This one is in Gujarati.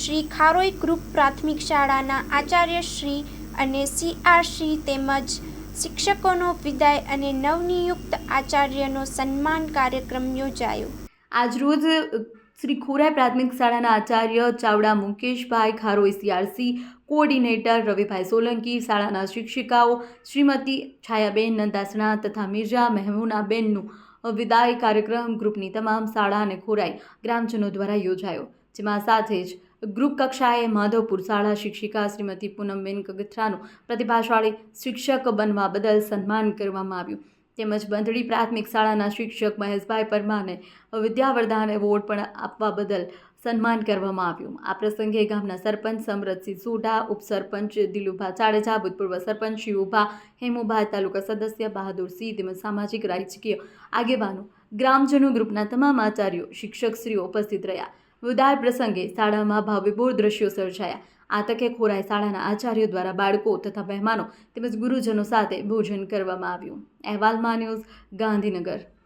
શ્રી ખારોઈ ગ્રુપ પ્રાથમિક શાળાના આચાર્યશ્રી અને CRશ્રી તેમજ શિક્ષકોનો વિદાય અને નવનિયુક્ત આચાર્યનો સન્માન કાર્યક્રમ યોજાયો। આજરોજ શ્રી ખોરાઈ પ્રાથમિક શાળાના આચાર્ય ચાવડા મુકેશભાઈ, ખારોઈ CRC કોઓર્ડિનેટર રવિભાઈ સોલંકી, શાળાના શિક્ષિકાઓ શ્રીમતી છાયાબેન નંદાસણા તથા મિર્ઝા મહેમૂનાબેનનું વિદાય કાર્યક્રમ ગ્રુપની તમામ શાળા અને ખોરાઈ ગ્રામજનો દ્વારા યોજાયો, જેમાં સાથે જ ગ્રુપ કક્ષાએ માધવપુર શાળા શિક્ષિકા શ્રીમતી પૂનમબેન કગથરાનું પ્રતિભાશાળી શિક્ષક બનવા બદલ સન્માન કરવામાં આવ્યું, તેમજ બંધડી પ્રાથમિક શાળાના શિક્ષક મહેશભાઈ પરમારને વિદ્યાવર્ધન એવોર્ડ પણ આપવા બદલ સન્માન કરવામાં આવ્યું। આ પ્રસંગે ગામના સરપંચ સમરતસિંહ સોઢા, ઉપસરપંચ દિલુભા જાડેજા, ભૂતપૂર્વ સરપંચ શિવુભા, હેમુભા, તાલુકા સદસ્ય બહાદુરસિંહ તેમજ સામાજિક રાજકીય આગેવાનો, ગ્રામજનો, ગ્રુપના તમામ આચાર્યો, શિક્ષકશ્રીઓ ઉપસ્થિત રહ્યા। વિદાય પ્રસંગે શાળામાં ભાવવિભોર દ્રશ્યો સર્જાયા। આ તકે ખોરાઈ શાળાના આચાર્યો દ્વારા બાળકો તથા મહેમાનો તેમજ ગુરુજનો સાથે ભોજન કરવામાં આવ્યું। અહેવાલ માં ન્યૂઝ, ગાંધીનગર।